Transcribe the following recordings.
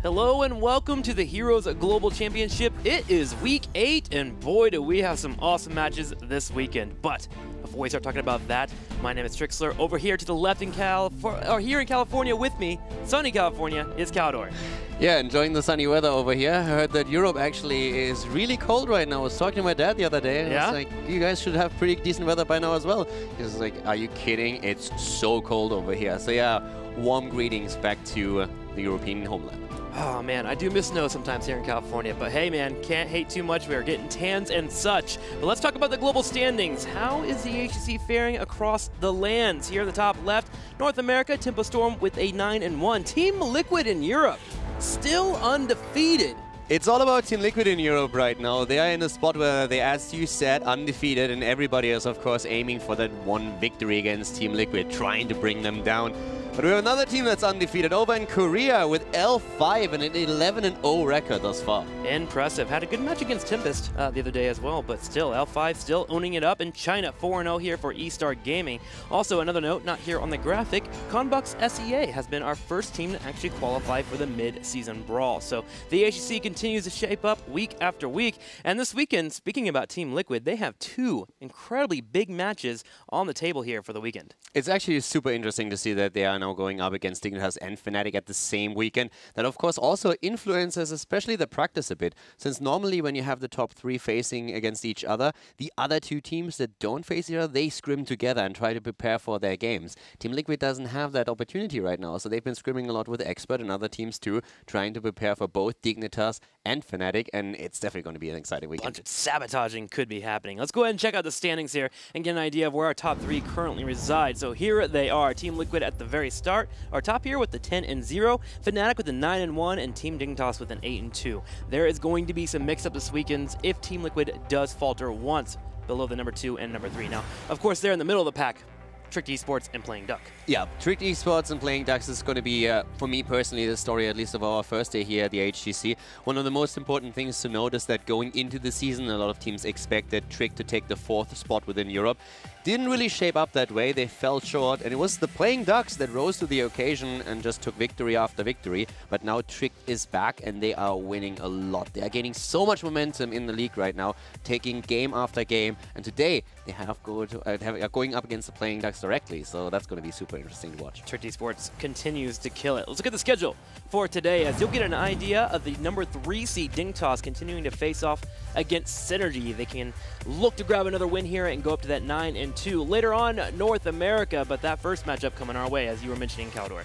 Hello and welcome to the Heroes Global Championship. It is week 8 and boy do we have some awesome matches this weekend. But before we start talking about that, my name is Trixler. Over here to the left in here in California with me, sunny California, is Caldor. Yeah, enjoying the sunny weather over here. I heard that Europe actually is really cold right now. I was talking to my dad the other day and I was like, you guys should have pretty decent weather by now as well. He was like, are you kidding? It's so cold over here. So yeah, warm greetings back to the European homeland. Oh man, I do miss snow sometimes here in California, but hey man, can't hate too much. We are getting tans and such. But let's talk about the global standings. How is the HGC faring across the lands? Here at the top left, North America, Tempo Storm with a 9-1. Team Liquid in Europe, still undefeated. It's all about Team Liquid in Europe right now. They are in a spot where they, as you said, undefeated, and everybody is, of course, aiming for that one victory against Team Liquid, trying to bring them down. But we have another team that's undefeated over in Korea with L5 and an 11-0 record thus far. Impressive. Had a good match against Tempest the other day as well, but still, L5 still owning it up in China. 4-0 here for E-Star Gaming. Also, another note, not here on the graphic, Conbucks SEA has been our first team to actually qualify for the mid-season brawl. So the HGC continues to shape up week after week. And this weekend, speaking about Team Liquid, they have two incredibly big matches on the table here for the weekend. It's actually super interesting to see that they are now going up against Dignitas and Fnatic at the same weekend. That, of course, also influences especially the practice a bit, since normally when you have the top 3 facing against each other, the other 2 teams that don't face each other, they scrim together and try to prepare for their games. Team Liquid doesn't have that opportunity right now, so they've been scrimming a lot with Expert and other teams too, trying to prepare for both Dignitas and Fnatic, and it's definitely going to be an exciting weekend. Bunch of sabotaging could be happening. Let's go ahead and check out the standings here and get an idea of where our top 3 currently reside. So here they are. Team Liquid at the very start. Our top here with the 10-0, Fnatic with the 9-1, and Team Dignitas with an 8-2. There is going to be some mix-up this weekend if Team Liquid does falter once below the number 2 and number 3. Now, of course, they're in the middle of the pack. Tricked Esports and Playing Duck. Yeah, Tricked Esports and Playing Ducks is going to be, for me personally, the story at least of our first day here at the HGC. One of the most important things to note is that going into the season, a lot of teams expected Tricked to take the 4th spot within Europe. Didn't really shape up that way. They fell short, and it was the Playing Ducks that rose to the occasion and just took victory after victory. But now Tricked is back, and they are winning a lot. They are gaining so much momentum in the league right now, taking game after game. And today, they are going up against the Playing Ducks directly, so that's going to be super interesting to watch. Tricked Esports continues to kill it. Let's look at the schedule for today, as you'll get an idea of the number 3 seed Dignitas continuing to face off against Synergy. They can look to grab another win here and go up to that 9-2. Later on, North America, but that first matchup coming our way, as you were mentioning, Caldor.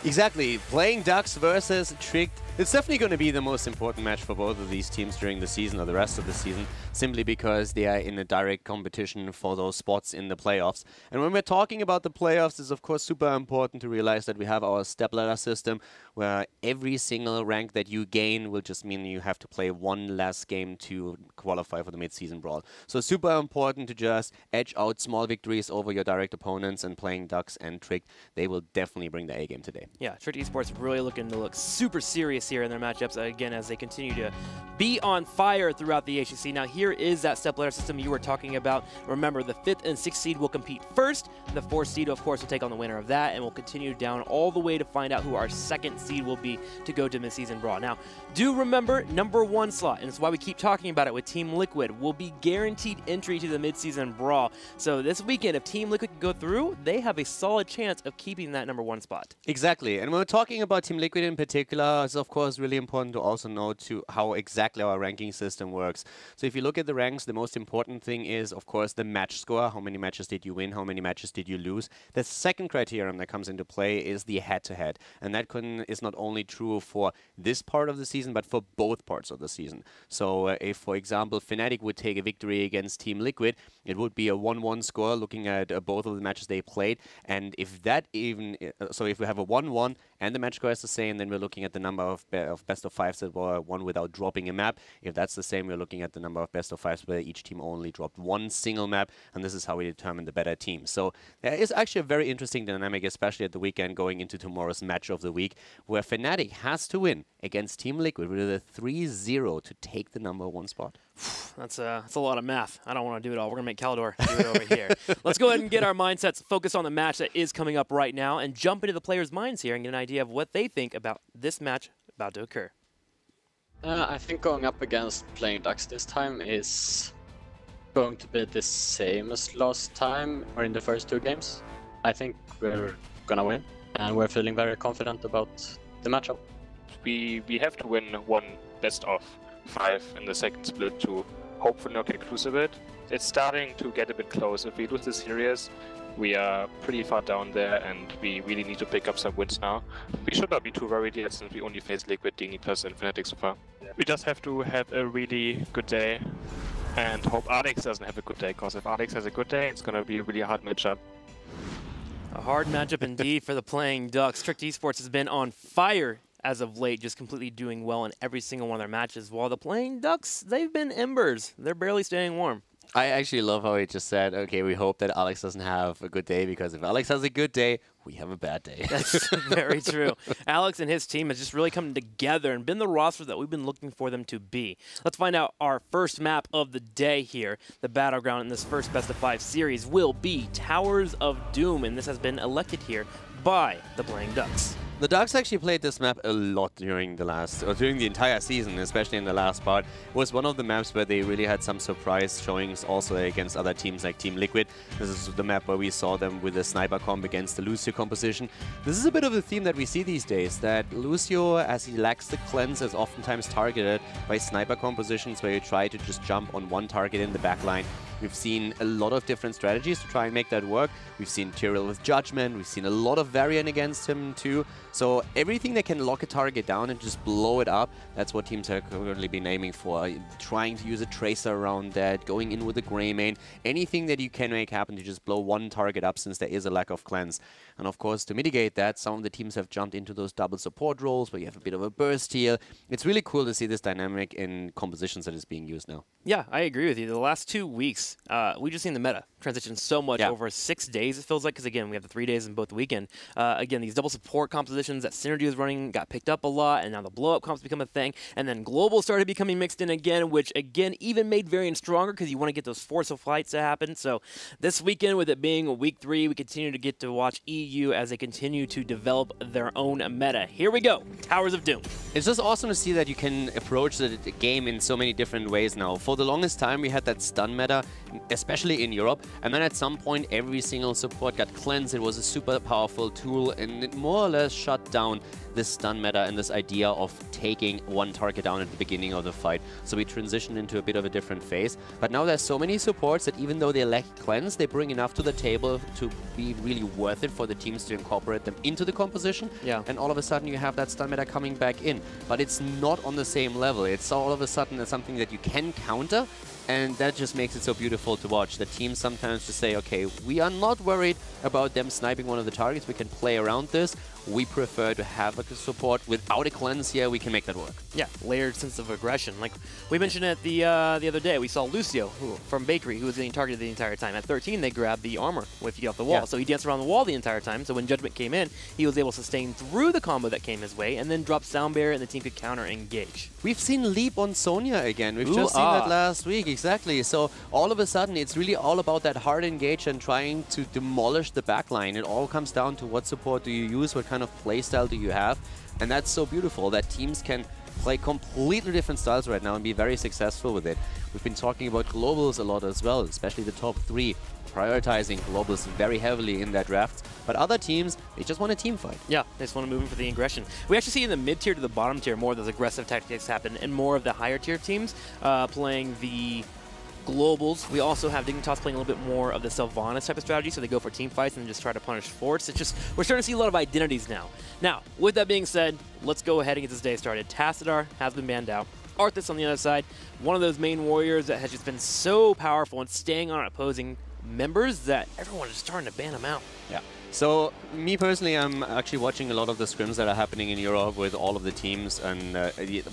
Exactly. Playing Ducks versus Tricked. It's definitely going to be the most important match for both of these teams during the season or the rest of the season, simply because they are in a direct competition for those spots in the playoffs. And when we're talking about the playoffs, it's of course super important to realize that we have our step ladder system where every single rank that you gain will just mean you have to play one less game to qualify for the mid-season brawl. So super important to just edge out small victories over your direct opponents, and Playing Ducks and Tricked, they will definitely bring the A-game today. Yeah, Tricked Esports really looking to look super serious here in their matchups, again, as they continue to be on fire throughout the HGC. Now, here is that step ladder system you were talking about. Remember, the 5th and 6th seed will compete first. The 4th seed, of course, will take on the winner of that, and we'll continue down all the way to find out who our 2nd seed will be to go to mid-season brawl. Now, do remember, number 1 slot, and it's why we keep talking about it with Team Liquid, will be guaranteed entry to the mid-season brawl. So this weekend, if Team Liquid can go through, they have a solid chance of keeping that number 1 spot. Exactly. And when we're talking about Team Liquid in particular, it's of course really important to also know how exactly our ranking system works. So if you look at the ranks, the most important thing is, of course, the match score. How many matches did you win? How many matches did you lose? The second criterion that comes into play is the head-to-head. And that is not only true for this part of the season, but for both parts of the season. So if, for example, Fnatic would take a victory against Team Liquid, it would be a 1-1 score looking at both of the matches they played. And if that even, so if we have a 1-1 and the match score is the same, then we're looking at the number of best of 5s that were won without dropping a map. If that's the same, we're looking at the number of best of 5s where each team only dropped 1 single map, and this is how we determine the better team. So there is actually a very interesting dynamic, especially at the weekend going into tomorrow's match of the week, where Fnatic has to win against Team Liquid with a 3-0 to take the number 1 spot. That's a lot of math. I don't want to do it all. We're going to make Caldor do it over here. Let's go ahead and get our mindsets focused on the match that is coming up right now and jump into the players' minds here and get an idea of what they think about this match about to occur. I think going up against Playing Ducks this time is going to be the same as last time or in the first 2 games. I think we're gonna win, and we're feeling very confident about the matchup. We have to win one best of 5 in the second split to hopefully not get close a bit. It's starting to get a bit close. If we lose this series, we are pretty far down there, and we really need to pick up some wins now. We should not be too worried yet, since we only face Liquid, Dignitas, and Fnatic so far. We just have to have a really good day and hope Alex doesn't have a good day, because if Alex has a good day, it's going to be a really hard matchup. A hard matchup indeed for the Playing Ducks. Strict Esports has been on fire as of late, just completely doing well in every single one of their matches, while the Playing Ducks, they've been embers. They're barely staying warm. I actually love how he just said, okay, we hope that Alex doesn't have a good day, because if Alex has a good day, we have a bad day. That's very true. Alex and his team has just really come together and been the roster that we've been looking for them to be. Let's find out our first map of the day here. The battleground in this first best of 5 series will be Towers of Doom, and this has been elected here by the Playing Ducks. The Ducks actually played this map a lot during the entire season, especially in the last part. It was one of the maps where they really had some surprise showings also against other teams like Team Liquid. This is the map where we saw them with a sniper comp against the Lucio composition. This is a bit of a theme that we see these days, that Lucio, as he lacks the cleanse, is oftentimes targeted by sniper compositions where you try to just jump on one target in the backline. We've seen a lot of different strategies to try and make that work. We've seen Tyrell with Judgment. We've seen a lot of variant against him too. So everything that can lock a target down and just blow it up, that's what teams have currently been aiming for. Trying to use a tracer around that, going in with a Grey Main, anything that you can make happen to just blow one target up, since there is a lack of cleanse. And of course, to mitigate that, some of the teams have jumped into those double support roles where you have a bit of a burst heal. It's really cool to see this dynamic in compositions that is being used now. Yeah, I agree with you. The last 2 weeks, we've just seen the meta transition so much over 6 days, it feels like, because again, we have the 3 days in both weekend. Again, these double support compositions that Synergy was running got picked up a lot, and now the blow-up comps become a thing, and then Global started becoming mixed in again, which again even made variants stronger because you want to get those force of flights to happen. So this weekend, with it being week 3, we continue to get to watch EU as they continue to develop their own meta. Here we go, Towers of Doom. It's just awesome to see that you can approach the game in so many different ways now. For the longest time, we had that stun meta, especially in Europe, and then at some point, every single support got cleansed. It was a super powerful tool, and it more or less shut down this stun meta and this idea of taking one target down at the beginning of the fight. So we transitioned into a bit of a different phase. But now there's so many supports that even though they lack cleanse, they bring enough to the table to be really worth it for the teams to incorporate them into the composition. Yeah. And all of a sudden you have that stun meta coming back in. But it's not on the same level. It's all of a sudden something that you can counter. And that just makes it so beautiful to watch. The teams sometimes just say, okay, we are not worried about them sniping one of the targets. We can play around this. We prefer to have a support without a cleanse here. We can make that work. Yeah, layered sense of aggression. Like we mentioned it the other day, we saw Lucio from Bakery, who was getting targeted the entire time. At 13, they grabbed the armor if you get off the wall. Yeah. So he danced around the wall the entire time. So when Judgment came in, he was able to sustain through the combo that came his way, and then drop Sound Barrier, and the team could counter engage. We've seen Leap on Sonya again. We've just seen that last week. Exactly. So all of a sudden, it's really all about that hard engage and trying to demolish the backline. It all comes down to what support do you use, what kind of playstyle do you have. And that's so beautiful that teams can play completely different styles right now and be very successful with it. We've been talking about globals a lot as well, especially the top 3, prioritizing globals very heavily in their drafts. But other teams, they just want a team fight. Yeah, they just want to move in for the aggression. We actually see in the mid-tier to the bottom tier more of those aggressive tactics happen, and more of the higher tier teams playing the globals. We also have Dignitas playing a little bit more of the Sylvanas type of strategy, so they go for team fights and just try to punish forts. It's just, we're starting to see a lot of identities now. Now, with that being said, let's go ahead and get this day started. Tassadar has been banned out. Arthas on the other side, one of those main warriors that has just been so powerful and staying on opposing members that everyone is starting to ban him out. Yeah. So, me personally, I'm actually watching a lot of the scrims that are happening in Europe with all of the teams, and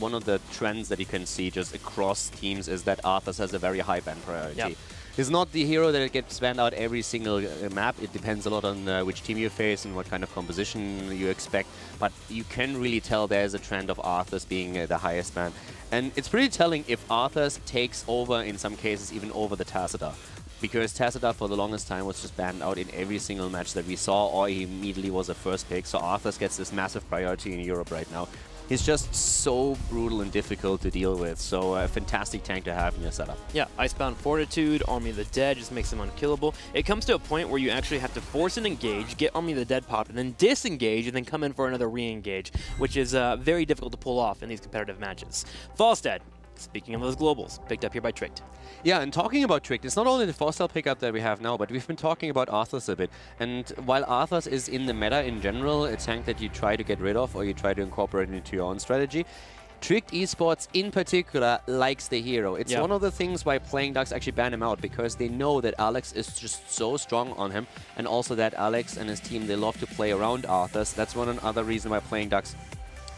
one of the trends that you can see just across teams is that Arthas has a very high ban priority. Yep. He's not the hero that gets banned out every single map. It depends a lot on which team you face and what kind of composition you expect, but you can really tell there's a trend of Arthas being the highest ban. And it's pretty telling if Arthas takes over, in some cases, even over the Tassadar. Because Tassadar for the longest time was just banned out in every single match that we saw, or he immediately was a first pick. So Arthas gets this massive priority in Europe right now. He's just so brutal and difficult to deal with, so a fantastic tank to have in your setup. Yeah, Icebound Fortitude, Army of the Dead just makes him unkillable. It comes to a point where you actually have to force an engage, get Army of the Dead popped, and then disengage, and then come in for another re-engage, which is very difficult to pull off in these competitive matches. Falstad, speaking of those globals, picked up here by Tricked. Yeah, and talking about Tricked, it's not only the 4-star pickup that we have now, but we've been talking about Arthas a bit. And while Arthas is in the meta in general, a tank that you try to get rid of or you try to incorporate into your own strategy, Tricked Esports in particular likes the hero. It's one of the things why Playing Ducks actually ban him out, because they know that Alex is just so strong on him, and also that Alex and his team, they love to play around Arthas. That's one other reason why Playing Ducks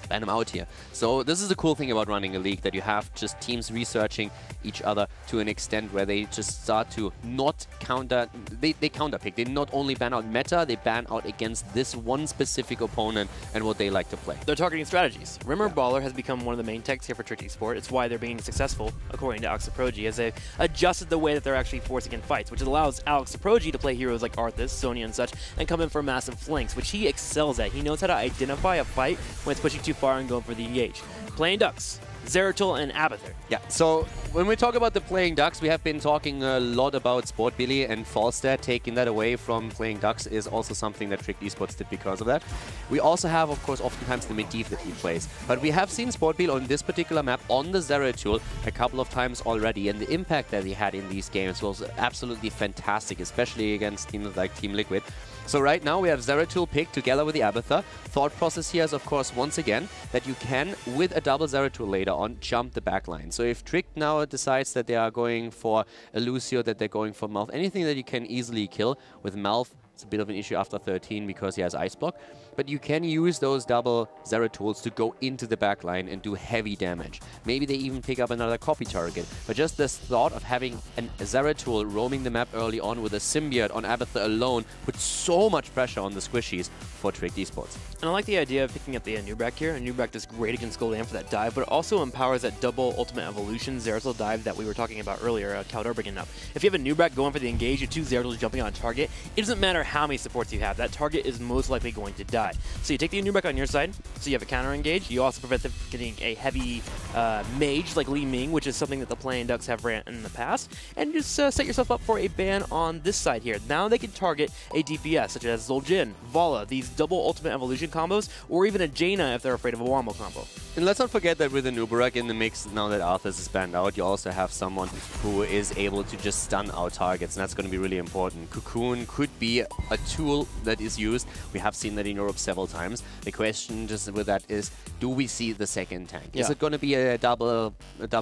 ban him out here. So this is the cool thing about running a league, that you have just teams researching each other to an extent where they just start to not counter, they counterpick. They not only ban out meta, they ban out against this one specific opponent and what they like to play. They're targeting strategies. Rimmer Baller has become one of the main techs here for Tricked Esport. It's why they're being successful, according to Alex Saprogi, as they've adjusted the way that they're actually forcing in fights, which allows Alex Saprogi to play heroes like Arthas, Sonya, and such, and come in for massive flanks, which he excels at. He knows how to identify a fight when it's pushing too far and going for the engage. Playing Ducks, Zeratul and Abathur. Yeah, so when we talk about the Playing Ducks, we have been talking a lot about Sport Billy, and Falstad taking that away from Playing Ducks is also something that Tricked Esports did because of that. We also have, of course, oftentimes the mid-div that he plays. But we have seen Sport Billy on this particular map on the Zeratul a couple of times already, and the impact that he had in these games was absolutely fantastic, especially against teams like Team Liquid. So right now we have Zeratul picked together with the Abathur. Thought process here is, of course, once again, that you can, with a double Zeratul later on, jump the backline. So if Tricked now decides that they are going for a Lucio, that they're going for Malf, anything that you can easily kill with Malf, it's a bit of an issue after 13 because he has Ice Block. But you can use those double Zeratuls to go into the backline and do heavy damage. Maybe they even pick up another copy target. But just this thought of having a Zeratul roaming the map early on with a Symbiote on Abathur alone puts so much pressure on the squishies for Tricked Esports. And I like the idea of picking up the Nubrak here. Nubrak does great against Gul'dan for that dive, but it also empowers that double Ultimate Evolution Zeratul dive that we were talking about earlier, Kaldor bringing up. If you have a Nubrak going for the engage, your two Zeratuls jumping on a target, it doesn't matter how many supports you have, that target is most likely going to die. So you take the Nubrak on your side, so you have a counter engage. You also prevent them from getting a heavy mage like Li Ming, which is something that the Playing Ducks have ran in the past, and just set yourself up for a ban on this side here. Now they can target a DPS such as Zul'jin, Vala, these double Ultimate Evolution combos, or even a Jaina if they're afraid of a Wombo combo. And let's not forget that with the Nubrak in the mix, now that Arthas is banned out, you also have someone who is able to just stun our targets, and that's going to be really important. Cocoon could be a tool that is used. We have seen that in Europe several times. The question just with that is, do we see the second tank? Is it going to be a double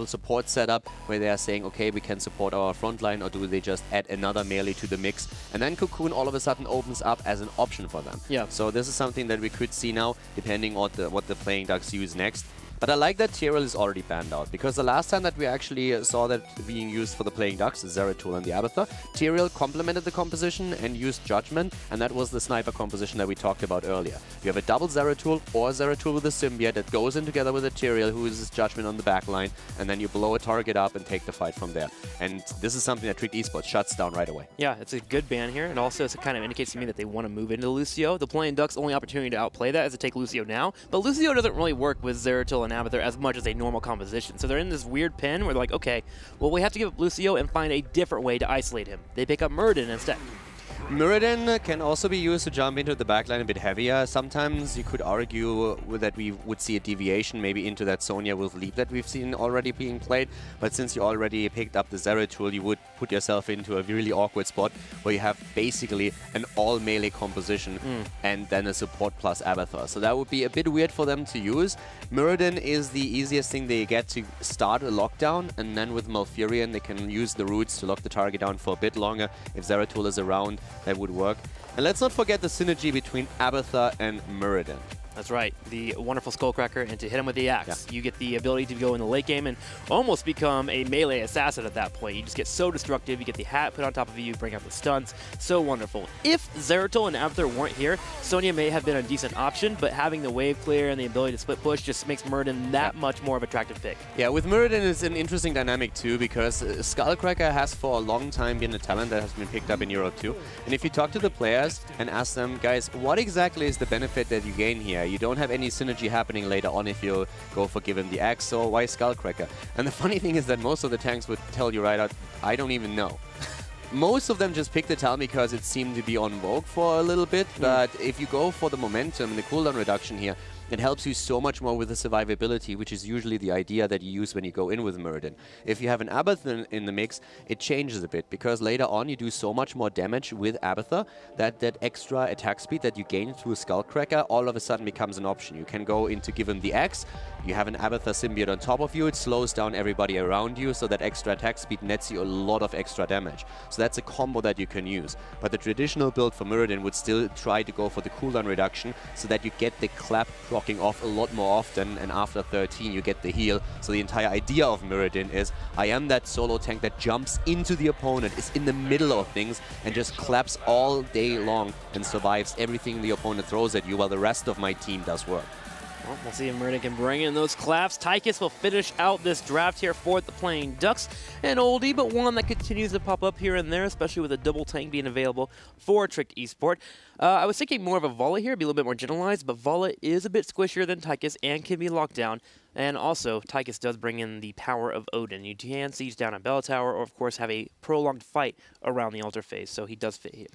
support setup where they are saying, okay, we can support our front line, or do they just add another melee to the mix? And then Cocoon all of a sudden opens up as an option for them. Yeah. So this is something that we could see now, depending on what the Playing Ducks use next. But I like that Tyrael is already banned out, because the last time that we actually saw that being used for the Playing Ducks, Zeratul and the Abathur, Tyrael complemented the composition and used Judgment, and that was the sniper composition that we talked about earlier. You have a double Zeratul or Zeratul with a Symbiote that goes in together with a Tyrael who uses Judgment on the backline, and then you blow a target up and take the fight from there. And this is something that Tricked Esports shuts down right away. Yeah, it's a good ban here. It also kind of indicates to me that they want to move into Lucio. The Playing Ducks' only opportunity to outplay that is to take Lucio now, but Lucio doesn't really work with Zeratul and Abathur as much as a normal composition. So they're in this weird pin where they're like, okay, well, we have to give up Lucio and find a different way to isolate him. They pick up Muradin instead. Muradin can also be used to jump into the backline a bit heavier. Sometimes you could argue that we would see a deviation maybe into that Sonya with Leap that we've seen already being played. But since you already picked up the Zeratul, you would put yourself into a really awkward spot where you have basically an all melee composition and then a support plus Abathur. So that would be a bit weird for them to use. Muradin is the easiest thing they get to start a lockdown, and then with Malfurion they can use the roots to lock the target down for a bit longer. If Zeratul is around, that would work. And let's not forget the synergy between Abathur and Muradin. That's right, the wonderful Skullcracker, and to hit him with the axe, you get the ability to go in the late game and almost become a melee assassin at that point. You just get so destructive, you get the hat put on top of you, bring out the stunts, so wonderful. If Zeratul and Abathur weren't here, Sonya may have been a decent option, but having the wave clear and the ability to split push just makes Muradin that much more of an attractive pick. Yeah, with Muradin it's an interesting dynamic too, because Skullcracker has for a long time been a talent that has been picked up in Europe too. And if you talk to the players and ask them, guys, what exactly is the benefit that you gain here? You don't have any synergy happening later on if you go for Give Him the Axe, so why Skullcracker? And the funny thing is that most of the tanks would tell you right out, I don't even know. Most of them just picked the Talon because it seemed to be on vogue for a little bit, but if you go for the momentum and the cooldown reduction here, it helps you so much more with the survivability, which is usually the idea that you use when you go in with Muradin. If you have an Abathur in the mix, it changes a bit, because later on you do so much more damage with Abathur that that extra attack speed that you gain through Skullcracker all of a sudden becomes an option. You can go into Give Him the Axe, you have an Abathur symbiote on top of you, it slows down everybody around you, so that extra attack speed nets you a lot of extra damage. So that's a combo that you can use. But the traditional build for Muradin would still try to go for the cooldown reduction, so that you get the clap rocking off a lot more often, and after 13 you get the heal. So the entire idea of Muradin is, I am that solo tank that jumps into the opponent, is in the middle of things, and just claps all day long and survives everything the opponent throws at you, while the rest of my team does work. Well, we'll see if Muradin can bring in those claps. Tychus will finish out this draft here for the Playing Ducks. An oldie, but one that continues to pop up here and there, especially with a double tank being available for Tricked Esport. I was thinking more of a Vala here, be a little bit more generalized, but Vala is a bit squishier than Tychus and can be locked down. And also, Tychus does bring in the power of Odin. You can siege down a bell tower, or of course have a prolonged fight around the altar phase, so he does fit here.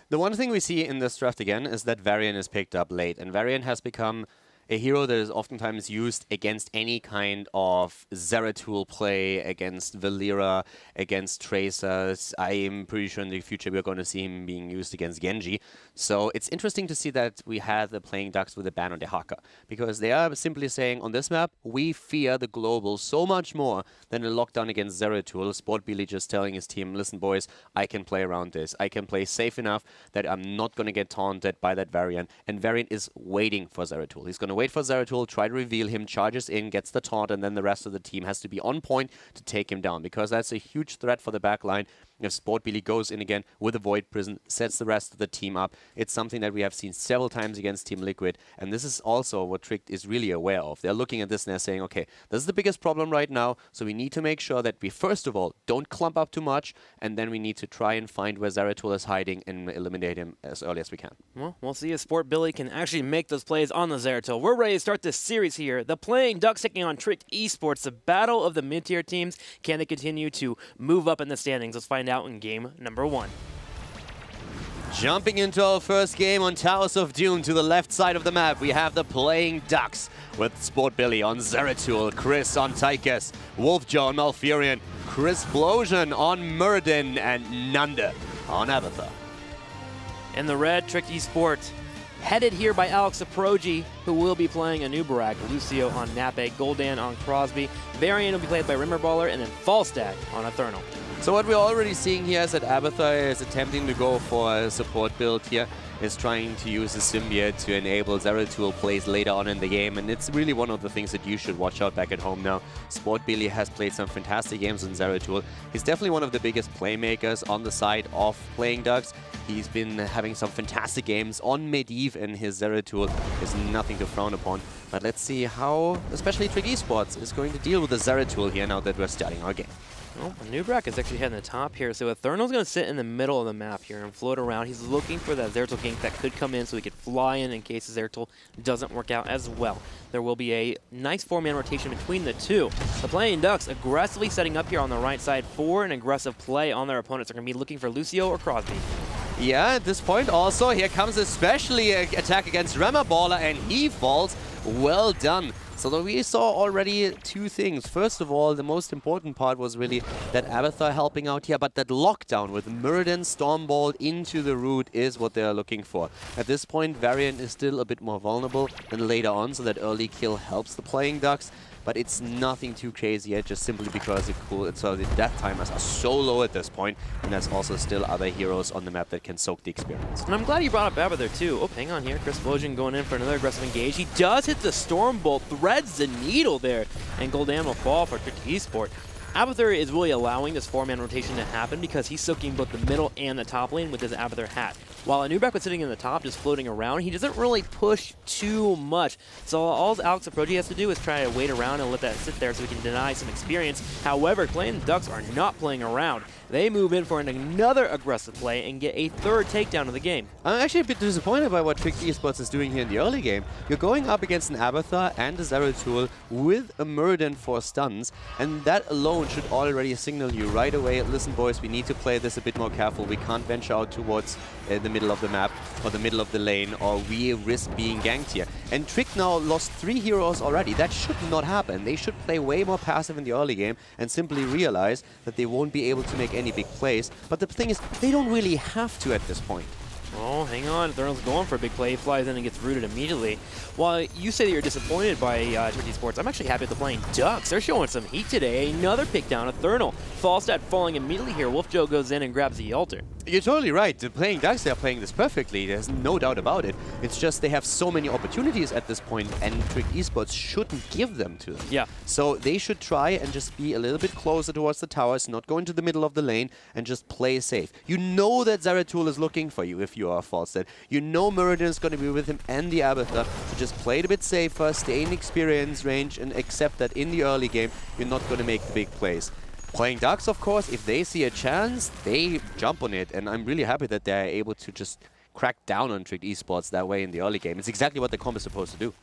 The one thing we see in this draft again is that Varian is picked up late, and Varian has become a hero that is oftentimes used against any kind of Zeratul play, against Valera, against Tracers. I am pretty sure in the future we're going to see him being used against Genji. So it's interesting to see that we have the Playing Ducks with a ban on the Haka, because they are simply saying, on this map, we fear the global so much more than a lockdown against Zeratul. Sport Billy just telling his team, listen boys, I can play around this. I can play safe enough that I'm not going to get taunted by that Varian. And Varian is waiting for Zeratul. He's going to wait for Zeratul, try to reveal him, charges in, gets the taunt, and then the rest of the team has to be on point to take him down, because that's a huge threat for the backline. If Sport Billy goes in again with a Void Prison, sets the rest of the team up, it's something that we have seen several times against Team Liquid, and this is also what Tricked is really aware of. They're looking at this and they're saying, okay, this is the biggest problem right now, so we need to make sure that we first of all don't clump up too much, and then we need to try and find where Zeratul is hiding and eliminate him as early as we can. Well, we'll see if Sport Billy can actually make those plays on the Zeratul. We're ready to start this series here. The Playing Ducks taking on Tricked Esports, the battle of the mid-tier teams. Can they continue to move up in the standings? Let's find out in game number 1. Jumping into our first game on Towers of Doom, to the left side of the map, we have the Playing Ducks with Sport Billy on Zeratul, Chris on Tychus, Wolfjaw on Malfurion, Chris Blosian on Muradin, and Nanda on Abathur. In the red, Tricked Esports, headed here by Alex Aproji, who will be playing a new Barak, Lucio on Nape, Goldan on Crosby, Varian will be played by Rimmerballer, and then Falstad on Eternal. So what we're already seeing here is that Abathur is attempting to go for a support build here, is trying to use the symbiote to enable Zeratul plays later on in the game, and it's really one of the things that you should watch out back at home now. Sport Billy has played some fantastic games on Zeratul. He's definitely one of the biggest playmakers on the side of Playing Ducks. He's been having some fantastic games on Medivh, and his Zeratul is nothing to frown upon. But let's see how especially Tricked Esports is going to deal with the Zeratul here now that we're starting our game. Well, Nubrak is actually heading to the top here, so Eternal's going to sit in the middle of the map here and float around. He's looking for that Zeratul gank that could come in so he could fly in case Zeratul doesn't work out as well. There will be a nice 4-man rotation between the two. The Playing Ducks aggressively setting up here on the right side for an aggressive play on their opponents. They're going to be looking for Lucio or Crosby. Yeah, at this point also, here comes especially an attack against Rimmerballer, and he falls. Well done. So we saw already two things. First of all, the most important part was really that Abathur helping out here, but that lockdown with Muradin Stormbolt into the root is what they're looking for. At this point, Varian is still a bit more vulnerable than later on, so that early kill helps the Playing Ducks. But it's nothing too crazy yet, just simply because the death timers are so low at this point, and there's also still other heroes on the map that can soak the experience. And I'm glad you brought up Abathur too. Oh, hang on here. Chris Blosian going in for another aggressive engage. He does hit the Stormbolt, threads the needle there, and Goldan will fall for Tricked Esport. Abathur is really allowing this 4-man rotation to happen because he's soaking both the middle and the top lane with his Abathur hat. While Nubrak was sitting in the top, just floating around, he doesn't really push too much. So all Alex Aproji has to do is try to wait around and let that sit there so he can deny some experience. However, Playing Ducks are not playing around. They move in for another aggressive play and get a third takedown of the game. I'm actually a bit disappointed by what Trick Esports is doing here in the early game. You're going up against an Abathur and a Zeratul with a Muradin for stuns, and that alone should already signal you right away, listen boys, we need to play this a bit more careful. We can't venture out towards the middle of the map or the middle of the lane, or we risk being ganked here. And Trick now lost 3 heroes already. That should not happen. They should play way more passive in the early game and simply realize that they won't be able to make any big plays. But the thing is, they don't really have to at this point. Oh, hang on. Thurnal's going for a big play. He flies in and gets rooted immediately. While you say that you're disappointed by Trick Esports, I'm actually happy with the Playing Ducks. They're showing some heat today. Another pick down of Thurnal. Falstad falling immediately here. Wolf Joe goes in and grabs the altar. You're totally right. The Playing Ducks, they're playing this perfectly. There's no doubt about it. It's just they have so many opportunities at this point, and Trick Esports shouldn't give them to them. Yeah. So they should try and just be a little bit closer towards the towers, not go into the middle of the lane, and just play safe. You know that Zeratul is looking for you if you are Falstad. You know Muradin is going to be with him and the Abathur. So just play it a bit safer, stay in experience range, and accept that in the early game, you're not going to make the big plays. Playing Ducks, of course, if they see a chance, they jump on it, and I'm really happy that they're able to just crack down on Trick Esports that way in the early game. It's exactly what the comp is supposed to do.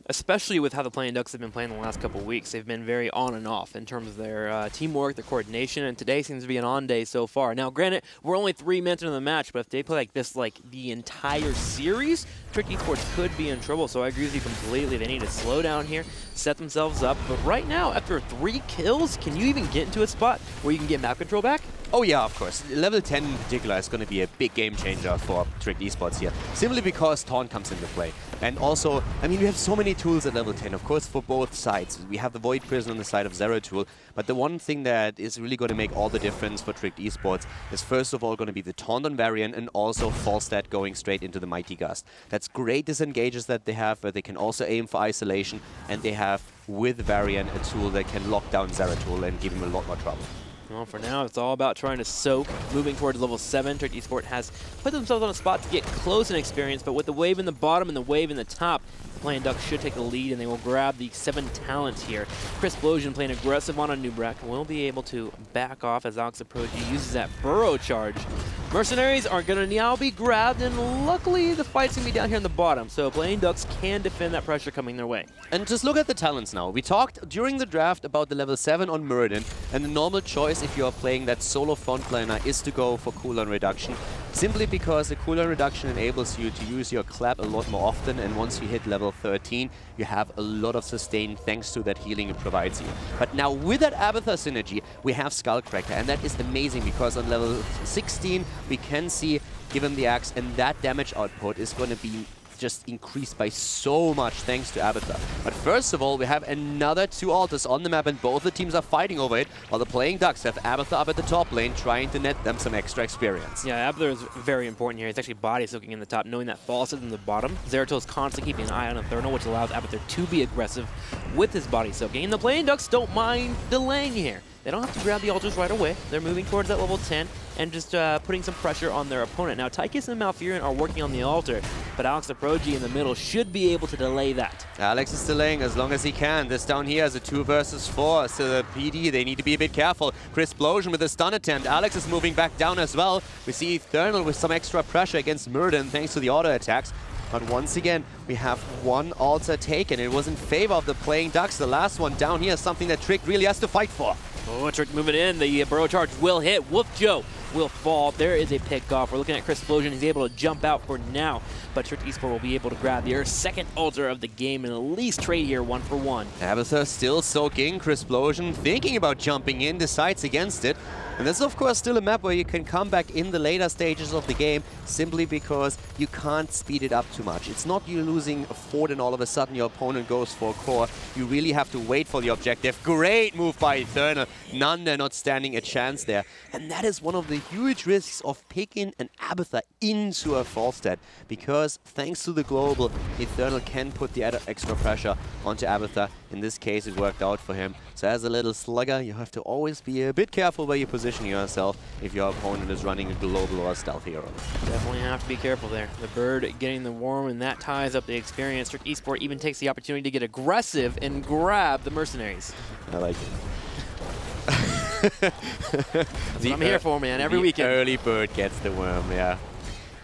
Especially with how the Playing Ducks have been playing the last couple of weeks. They've been very on and off in terms of their teamwork, their coordination, and today seems to be an on day so far. Now, granted, we're only 3 minutes into the match, but if they play like this the entire series, Trick Esports could be in trouble. So I agree with you completely. They need to slow down here, set themselves up. But right now, after 3 kills, can you even get into a spot where you can get map control back? Oh yeah, of course. Level 10 in particular is going to be a big game changer for Trick Esports here. Simply because Taunt comes into play. And also, I mean, we have so many tools at level 10, of course, for both sides. We have the Void Prison on the side of Zeratul, but the one thing that is really going to make all the difference for Trick Esports is first of all going to be the Taunt on Varian and also Falstad going straight into the Mighty Gust. That's great disengages that they have, where they can also aim for isolation, and they have, with Varian, a tool that can lock down Zeratul and give him a lot more trouble. Well, for now, it's all about trying to soak, moving towards level 7. Trick Esports has put themselves on a spot to get close in experience, but with the wave in the bottom and the wave in the top, the Playing Ducks should take the lead, and they will grab the 7 talents here. Chrisplosion playing aggressive on a Nubrak will be able to back off as Alex Aproji uses that burrow charge. Mercenaries are going to now be grabbed, and luckily the fight's going to be down here in the bottom, so Playing Ducks can defend that pressure coming their way. And just look at the talents now. We talked during the draft about the level 7 on Muradin, and the normal choice if you are playing that solo frontliner is to go for cooldown reduction, simply because the cooldown reduction enables you to use your clap a lot more often, and once you hit level 13, you have a lot of sustain thanks to that healing it provides you. But now with that Abathur synergy, we have Skullcracker, and that is amazing because on level 16, we can see, give him the axe, and that damage output is going to be just increased by so much thanks to Abathur. But first of all, we have another 2 altars on the map, and both the teams are fighting over it, while the Playing Ducks have Abathur up at the top lane, trying to net them some extra experience. Yeah, Abathur is very important here. He's actually body soaking in the top, knowing that Falstad in the bottom. Zeratul is constantly keeping an eye on Thurnal, which allows Abathur to be aggressive with his body soaking. And the Playing Ducks don't mind delaying here. They don't have to grab the altars right away. They're moving towards that level 10 and just putting some pressure on their opponent. Now, Tychus and Malfurion are working on the altar, but Alex Aproji in the middle should be able to delay that. Alex is delaying as long as he can. This down here is a 2 versus 4, so the PD, they need to be a bit careful. Chrisplosion with a stun attempt. Alex is moving back down as well. We see Thurnal with some extra pressure against Muradin thanks to the auto attacks. But once again, we have 1 altar taken. It was in favor of the Playing Ducks. The last one down here is something that Trick really has to fight for. Oh, Trick moving in. The burrow charge will hit. Wolf Joe will fall. There is a pick off. We're looking at Chrisplosion. He's able to jump out for now, but Trick Esports will be able to grab their 2nd altar of the game and at least trade here 1 for 1. Abathur still soaking. Chrisplosion thinking about jumping in, decides against it. And this is of course still a map where you can come back in the later stages of the game simply because you can't speed it up too much. It's not you losing a fort and all of a sudden your opponent goes for a core. You really have to wait for the objective. Great move by Thurnal. None not standing a chance there. And that is one of the huge risks of picking an Abathur into a Falstad, because thanks to the global, Thurnal can put the extra pressure onto Abathur. In this case, it worked out for him. So as a little slugger, you have to always be a bit careful where you position position yourself if your opponent is running a global or a stealth hero. Definitely have to be careful there. The bird getting the worm, and that ties up the experience. Strict Esport even takes the opportunity to get aggressive and grab the mercenaries. I like it. That's what I'm here for, man, every weekend. Early bird gets the worm, yeah.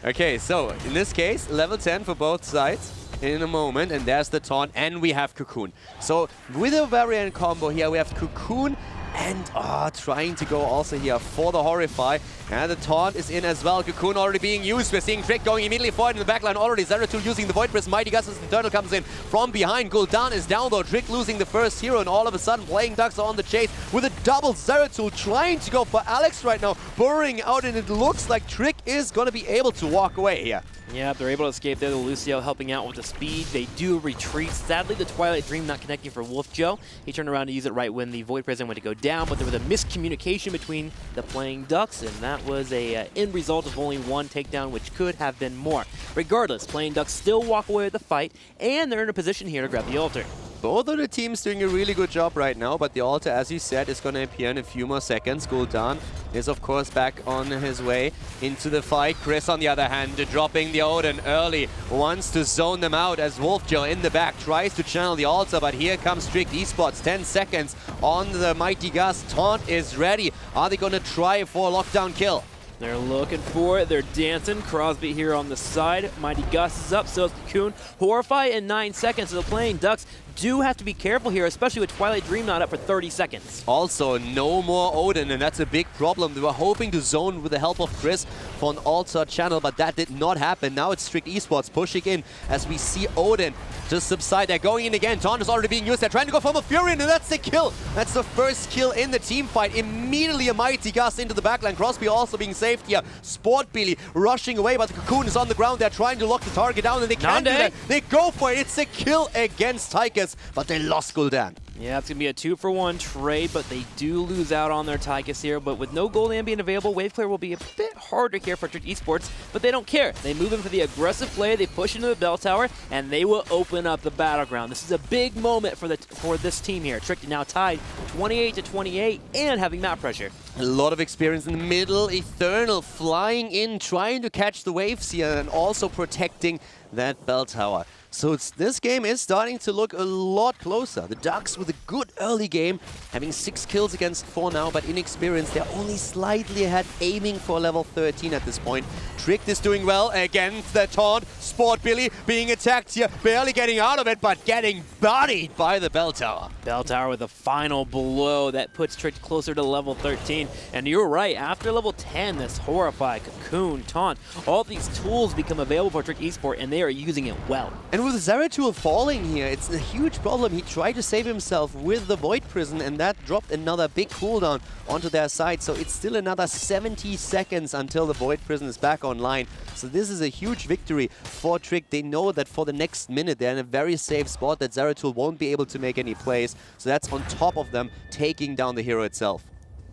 Okay, so in this case, level 10 for both sides in a moment, and there's the taunt, and we have Cocoon. So with a variant combo here, we have Cocoon and trying to go also here for the Horrify. And the taunt is in as well. Cocoon already being used. We're seeing Trick going immediately forward in the backline already. Zeratul using the Void Prism. Mighty Gus as the Turtle comes in from behind. Gul'dan is down though. Trick losing the first hero, and all of a sudden Playing Ducks are on the chase with a double Zeratul trying to go for Alex right now. Burrowing out, and it looks like Trick is going to be able to walk away here. Yeah, they're able to escape there. The Lucio helping out with the speed. They do retreat. Sadly, the Twilight Dream not connecting for Wolf Joe. He turned around to use it right when the Void Prism went to go down, but there was a miscommunication between the Playing Ducks, and that was a end result of only one takedown, which could have been more. Regardless, Playing Ducks still walk away with the fight, and they're in a position here to grab the altar. Both of the teams doing a really good job right now, but the altar, as you said, is going to appear in a few more seconds. Gul'dan is, of course, back on his way into the fight. Chris, on the other hand, dropping the Odin early, wants to zone them out as Wolfjo in the back tries to channel the altar, but here comes Strict Esports. 10 seconds on the Mighty Gus. Taunt is ready. Are they going to try for a lockdown kill? They're looking for it. They're dancing. Crosby here on the side. Mighty Gus is up. So is Cocoon. Horrify in 9 seconds. So the Playing Ducks do have to be careful here, especially with Twilight Dream not up for 30 seconds. Also, no more Odin, and that's a big problem. They were hoping to zone with the help of Chris for an altar channel, but that did not happen. Now it's Strict Esports pushing in as we see Odin just subside. They're going in again. Taunt is already being used. They're trying to go for a Furion, and that's the kill. That's the first kill in the team fight. Immediately a Mighty Gus into the backline. Crosby also being saved here. Sport Billy rushing away, but the Cocoon is on the ground. They're trying to lock the target down, and they can't do that. They go for it. It's a kill against Tychus, but they lost Gul'dan. Yeah, it's going to be a 2-for-1 trade, but they do lose out on their Tychus here. But with no Gul'dan being available, Wave Clear will be a bit harder here for Trick Esports, but they don't care. They move in for the aggressive play, they push into the bell tower, and they will open up the battleground. This is a big moment for this team here. Trick now tied 28-28 and having map pressure. A lot of experience in the middle. Eternal flying in, trying to catch the waves here, and also protecting that bell tower. So this game is starting to look a lot closer. The Ducks with a good early game, having 6 kills against 4 now, but inexperienced. They're only slightly ahead, aiming for level 13 at this point. Trick is doing well against the taunt. Sport Billy being attacked here, barely getting out of it, but getting bodied by the bell tower. Bell tower with a final blow that puts Trick closer to level 13. And you're right, after level 10, this Horrify, Cocoon, Taunt, all these tools become available for Trick Esport, and they are using it well. And with Zeratul falling here, it's a huge problem. He tried to save himself with the Void Prison, and that dropped another big cooldown onto their side. So it's still another 70 seconds until the Void Prison is back online. So this is a huge victory for Trick. They know that for the next minute, they're in a very safe spot, that Zeratul won't be able to make any plays. So that's on top of them taking down the hero itself.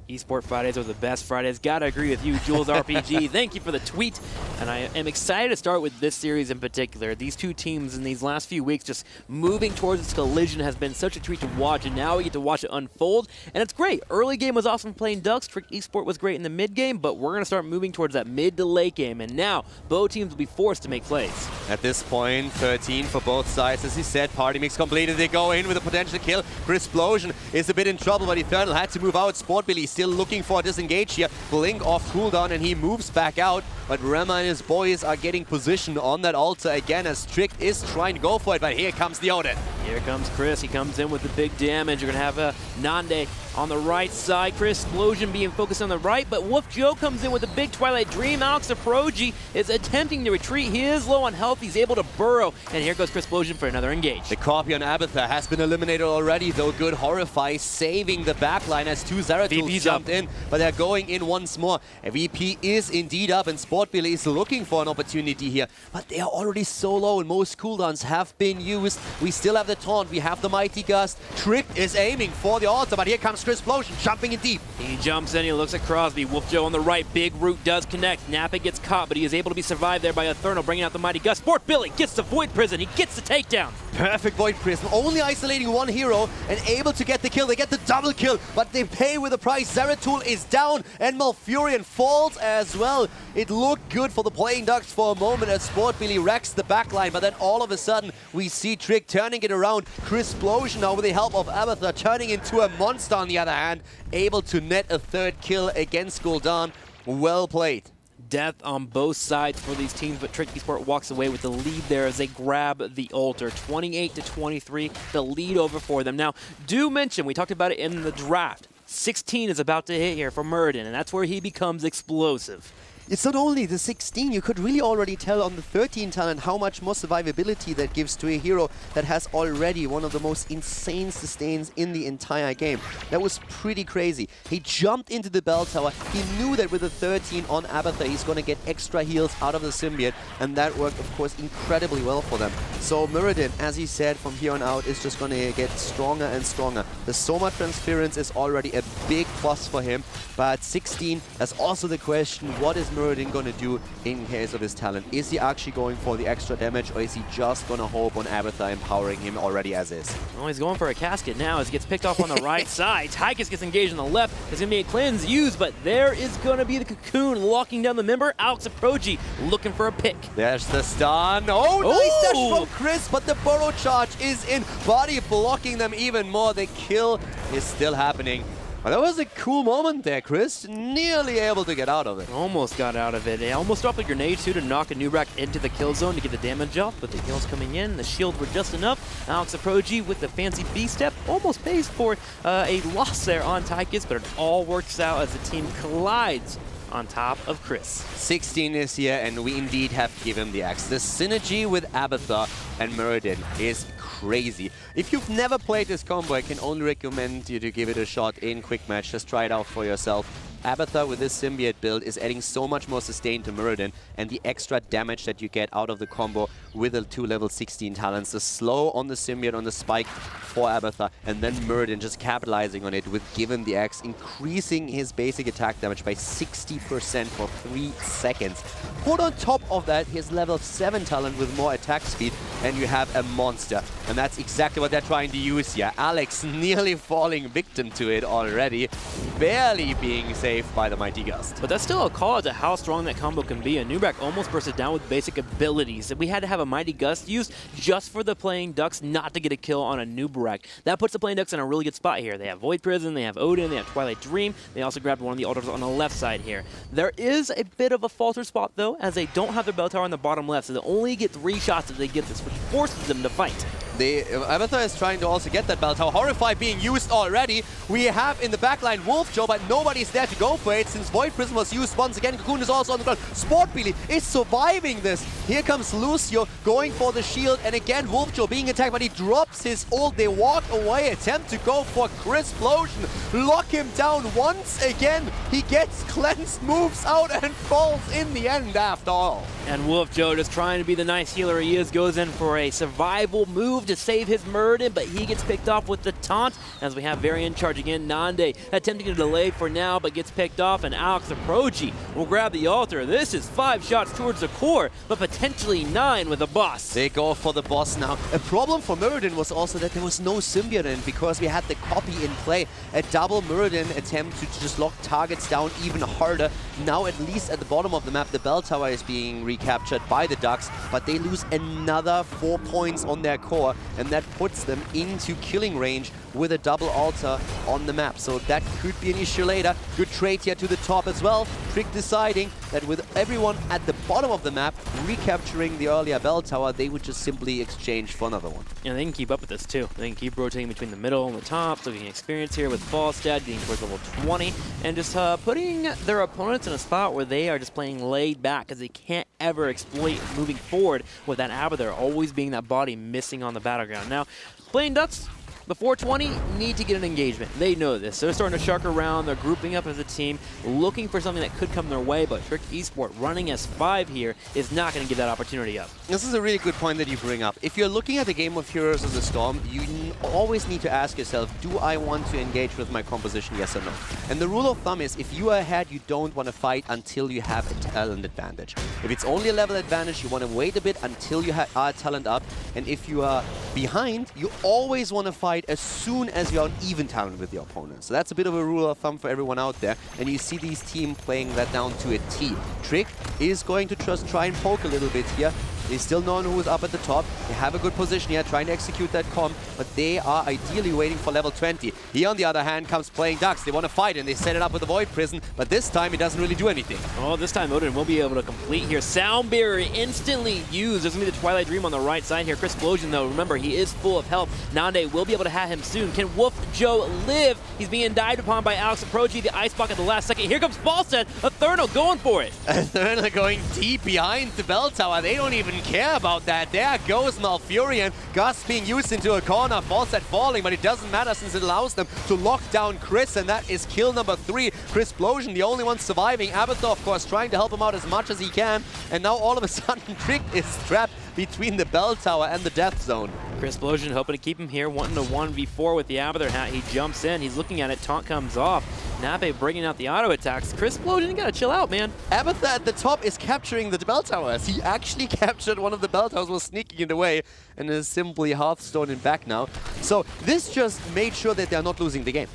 Esport Fridays are the best Fridays. Gotta agree with you, Jules RPG. Thank you for the tweet. And I am excited to start with this series in particular. These two teams in these last few weeks just moving towards this collision has been such a treat to watch, and now we get to watch it unfold. And it's great. Early game was awesome playing Ducks. Trick Esport was great in the mid game, but we're going to start moving towards that mid to late game. And now both teams will be forced to make plays. At this point, 13 for both sides. As he said, party mix completed. They go in with a potential kill. Crisplosion is a bit in trouble, but Eternal had to move out. Sport Billy still looking for a disengage here. Blink off cooldown, and he moves back out. But Rema and his boys are getting positioned on that altar again as Trick is trying to go for it. But here comes the Odin. Here comes Chris. He comes in with the big damage. You're going to have a Nande on the right side. Chris Explosion being focused on the right, but Wolf Joe comes in with a big Twilight Dream. Alex Aproji is attempting to retreat. He is low on health. He's able to burrow, and here goes Chris Explosion for another engage. The copy on Abatha has been eliminated already, though good Horrify saving the backline as 2 Zeratul jumped in, but they're going in once more. A VP is indeed up, and Sport Billy is looking for an opportunity here, but they are already so low, and most cooldowns have been used. We still have the taunt, we have the Mighty Gust. Trick is aiming for the altar, but here comes Chris Explosion jumping in deep. He jumps in, he looks at Crosby. Wolf Joe on the right, big root does connect. Napa gets caught, but he is able to be survived there by Eternal, bringing out the Mighty Gust. Sport Billy gets the Void Prison, he gets the takedown. Perfect Void Prism, only isolating one hero and able to get the kill. They get the double kill, but they pay with a price. Zeratul is down and Malfurion falls as well. It looked good for the Playing Ducks for a moment as Sport really wrecks the backline, but then all of a sudden we see Trick turning it around. Chrisplosion now with the help of Abathur turning into a monster on the other hand, able to net a third kill against Gul'dan. Well played. Death on both sides for these teams, but Trick Esport walks away with the lead there as they grab the altar. 28-23, the lead over for them. Now, do mention, we talked about it in the draft, 16 is about to hit here for Muradin, and that's where he becomes explosive. It's not only the 16, you could really already tell on the 13 talent how much more survivability that gives to a hero that has already one of the most insane sustains in the entire game. That was pretty crazy. He jumped into the bell tower. He knew that with the 13 on Abathur, he's going to get extra heals out of the symbiote, and that worked, of course, incredibly well for them. So Muradin, as he said, from here on out, is just going to get stronger and stronger. The Soma transference is already a big plus for him, but 16, that's also the question, what is Muradin going to do in case of his talent? Is he actually going for the extra damage, or is he just going to hope on Abathur empowering him already as is? Well, he's going for a casket now as he gets picked off on the right side. Tychus gets engaged on the left. There's going to be a cleanse used, but there is going to be the cocoon locking down the member. Alex Aproji looking for a pick. There's the stun. Oh, nice dash from Chris, but the burrow charge is in. Body blocking them even more. The kill is still happening. Well, that was a cool moment there, Chris. Nearly able to get out of it. Almost got out of it. He almost dropped a grenade too to knock a Nubrak into the kill zone to get the damage off, but the heals coming in. The shields were just enough. Alex Aproji with the fancy B-step almost pays for a loss there on Tychus, but it all works out as the team collides on top of Chris. 16 is here, and we indeed have given the axe. The synergy with Abathur and Muradin is crazy. If you've never played this combo, I can only recommend you to give it a shot in quick match. Just try it out for yourself. Abathur with this symbiote build is adding so much more sustain to Muradin, and the extra damage that you get out of the combo with the 2 level 16 talents. The slow on the symbiote on the spike for Abathur, and then Muradin just capitalizing on it with Given the Axe, increasing his basic attack damage by 60% for 3 seconds. Put on top of that his level 7 talent with more attack speed, and you have a monster. And that's exactly what they're trying to use here. Alex nearly falling victim to it already, barely being saved by the Mighty Gust. But that's still a call out to how strong that combo can be. And Nubrak almost bursted down with basic abilities. We had to have a Mighty Gust used just for the Playing Ducks not to get a kill on a Nubrak. That puts the Playing Ducks in a really good spot here. They have Void Prison, they have Odin, they have Twilight Dream. They also grabbed one of the altars on the left side here. There is a bit of a falter spot though, as they don't have their bell tower on the bottom left, so they only get 3 shots if they get this, which forces them to fight. Abathur is trying to also get that bell tower. Horrify being used already. We have in the backline Wolfjo, but nobody's there to go for it since Void Prism was used once again. Cocoon is also on the ground. Sportbilly is surviving this. Here comes Lucio going for the shield, and again Wolfjo being attacked, but he drops his ult. They walk away, attempt to go for Chrisplosion. Lock him down once again. He gets cleansed, moves out, and falls in the end after all. And Wolfjo, just trying to be the nice healer he is, goes in for a survival move to save his Muradin, but he gets picked off with the taunt as we have Varian charging in. Nande attempting to delay for now, but gets picked off, and Alex Aproji will grab the altar. This is 5 shots towards the core, but potentially 9 with the boss. They go for the boss now. A problem for Muradin was also that there was no symbiote in because we had the copy in play. A double Muradin attempt to just lock targets down even harder. Now at least at the bottom of the map, the bell tower is being recaptured by the Ducks, but they lose another 4 points on their core, and that puts them into killing range with a double altar on the map. So that could be an issue later. Good trade here to the top as well. Trick deciding that with everyone at the bottom of the map recapturing the earlier bell tower, they would just simply exchange for another one. And they can keep up with this too. They can keep rotating between the middle and the top, so we can experience here with Falstad getting towards level 20, and just putting their opponents in a spot where they are just playing laid back, because they can't ever exploit moving forward with that Abathur always being that body missing on the battleground. Now, Playing Ducks, But 420 need to get an engagement. They know this. So they're starting to shark around. They're grouping up as a team, looking for something that could come their way. But Trick Esport running S5 here is not going to give that opportunity up. This is a really good point that you bring up. If you're looking at the game of Heroes of the Storm, you always need to ask yourself, do I want to engage with my composition, yes or no? And the rule of thumb is, if you are ahead, you don't want to fight until you have a talent advantage. If it's only a level advantage, you want to wait a bit until you are talent up. And if you are behind, you always want to fight as soon as you're on even talent with your opponent. So that's a bit of a rule of thumb for everyone out there. And you see these teams playing that down to a T. Trick is going to just try and poke a little bit here. They still know who is up at the top. They have a good position here, trying to execute that comp, but they are ideally waiting for level 20. He, on the other hand, comes playing Dux. They want to fight, and they set it up with the Void Prison, but this time it doesn't really do anything. Oh, this time Odin will be able to complete here. Sound Barrier instantly used. There's going to be the Twilight Dream on the right side here. Chris Explosion, though, remember, he is full of health. Nande will be able to have him soon. Can Wolf Joe live? He's being dived upon by Alex Aprochi, the Ice Block at the last second. Here comes Falstad. Eternal going for it. Eternal going deep behind the bell tower. They don't even care about that. There goes Malfurion. Gus being used into a corner. Falstad falling, but it doesn't matter since it allows them to lock down Chris, and that is kill number 3. Chris Explosion, the only one surviving. Abathur, of course, trying to help him out as much as he can. And now all of a sudden, Trick is trapped between the bell tower and the death zone. Chris Explosion hoping to keep him here, wanting to 1v4 with the Abathur hat. He jumps in. He's looking at it. Taunt comes off. Nabe bringing out the auto attacks. Chris Explosion, you gotta chill out, man. Abathur at the top is capturing the bell towers. He actually captured one of the bell towers, was sneaking it away, and is simply Hearthstone in back now. So this just made sure that they're not losing the game.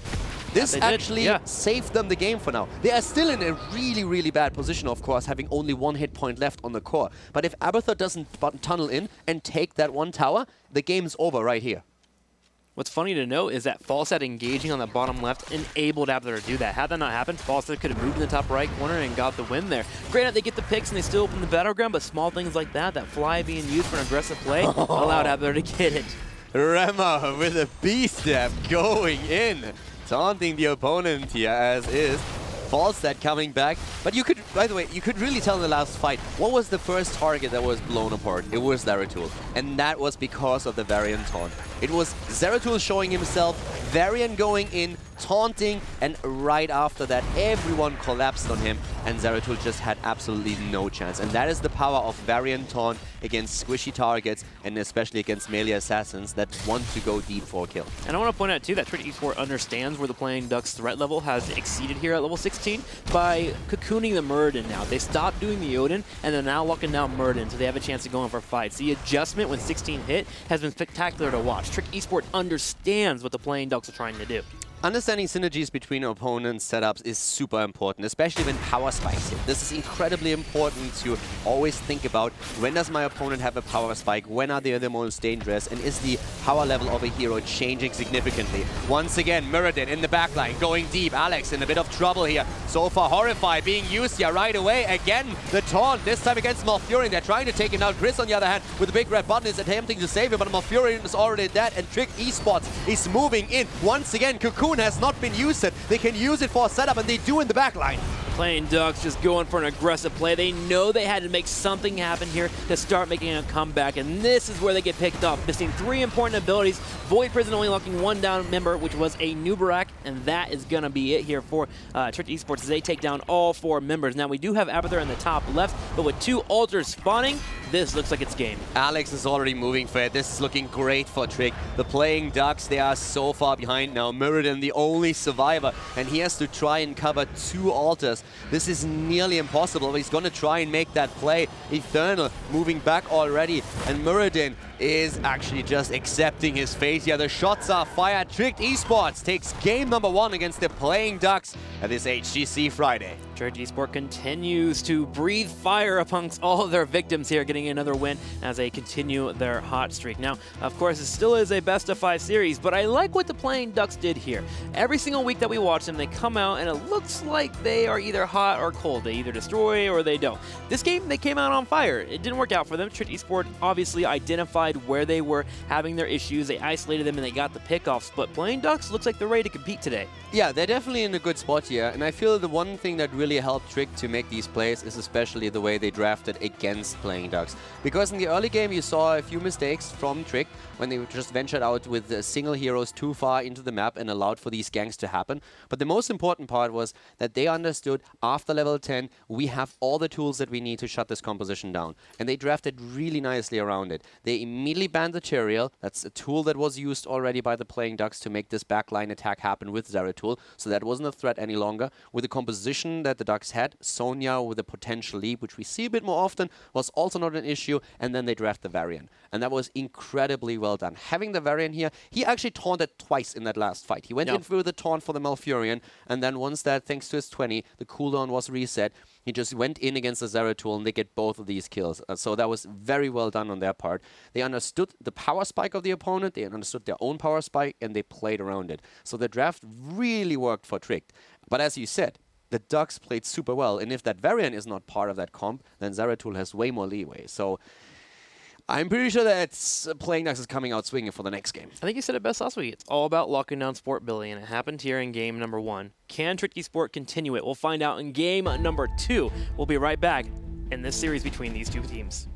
This actually saved them the game for now. They are still in a really, really bad position, of course, having only 1 hit point left on the core. But if Abathur doesn't tunnel in and take that 1 tower, the game's over right here. What's funny to note is that Falstad engaging on the bottom left enabled Abathur to do that. Had that not happened, Falstad could have moved in the top right corner and got the win there. Granted, they get the picks and they still open the battleground, but small things like that, that fly being used for an aggressive play, allowed Abathur to get it. Rema with a B-step going in, taunting the opponent here as is. Falstad coming back, but you could, by the way, you could really tell in the last fight, what was the first target that was blown apart? It was Zeratul, and that was because of the Varian taunt. It was Zeratul showing himself, Varian going in, taunting, and right after that, everyone collapsed on him, and Zeratul just had absolutely no chance. And that is the power of Varian taunt against squishy targets, and especially against melee assassins that want to go deep for a kill. And I want to point out, too, that Trick Esport understands where the playing Ducks threat level has exceeded here at level 16 by cocooning the Muradin now. They stopped doing the Odin, and they're now locking down Muradin, so they have a chance to go in for fights. The adjustment when 16 hit has been spectacular to watch. Trick Esport understands what the playing Ducks are trying to do. Understanding synergies between opponents' setups is super important, especially when power spikes hit. This is incredibly important to always think about, when does my opponent have a power spike, when are they the most dangerous, and is the power level of a hero changing significantly. Once again, Muradin in the backline, going deep. Alex in a bit of trouble here. So far, Horrify being used here right away. Again, the taunt, this time against Malfurion. They're trying to take him out. Chris, on the other hand, with the big red button, is attempting to save him, but Malfurion is already dead, and Trick Esports is moving in. Once again, Cocoon has not been used yet. They can use it for a setup, and they do in the backline. Playing Ducks just going for an aggressive play. They know they had to make something happen here to start making a comeback, and this is where they get picked off, missing 3 important abilities. Void Prison only locking 1 down member, which was a Nubarak, and that is going to be it here for Trick Esports as they take down all 4 members. Now, we do have Abathur in the top left, but with 2 altars spawning, this looks like it's game. Alex is already moving for it. This is looking great for Trick. The playing Ducks, they are so far behind now. Muradin, the only survivor, and he has to try and cover 2 altars. This is nearly impossible, but he's going to try and make that play. Eternal moving back already, and Muradin is actually just accepting his fate here. The shots are fired. Trick Esports takes game number 1 against the playing Ducks at this HGC Friday. Trick Esport continues to breathe fire amongst all of their victims here, getting another win as they continue their hot streak. Now, of course, it still is a best-of-5 series, but I like what the playing Ducks did here. Every single week that we watch them, they come out, and it looks like they are either hot or cold. They either destroy or they don't. This game, they came out on fire. It didn't work out for them. Trick Esport obviously identified identified where they were having their issues, they isolated them, and they got the pickoffs. But Playing Ducks looks like they're ready to compete today. Yeah, they're definitely in a good spot here, and I feel the one thing that really helped Trick to make these plays is especially the way they drafted against Playing Ducks. Because in the early game you saw a few mistakes from Trick when they just ventured out with single heroes too far into the map and allowed for these ganks to happen. But the most important part was that they understood after level 10 we have all the tools that we need to shut this composition down. And they drafted really nicely around it. They immediately banned the Tyrael. That's a tool that was used already by the Playing Ducks to make this backline attack happen with Zeratul. So that wasn't a threat any longer. With the composition that the Ducks had, Sonya with a potential leap, which we see a bit more often, was also not an issue. And then they draft the Varian. And that was incredibly well done. Having the Varian here, he actually taunted twice in that last fight. He went in through the taunt for the Malfurion, and then once that, thanks to his 20, the cooldown was reset, he just went in against the Zeratul, and they get both of these kills. So that was very well done on their part. They understood the power spike of the opponent, they understood their own power spike, and they played around it. So the draft really worked for Trick. But as you said, the Ducks played super well, and if that Varian is not part of that comp, then Zeratul has way more leeway. So I'm pretty sure that Playing Ducks is coming out swinging for the next game. I think you said it best last week. It's all about locking down Sport Billy, and it happened here in game number 1. Can Tricky Sport continue it? We'll find out in game number 2. We'll be right back in this series between these two teams.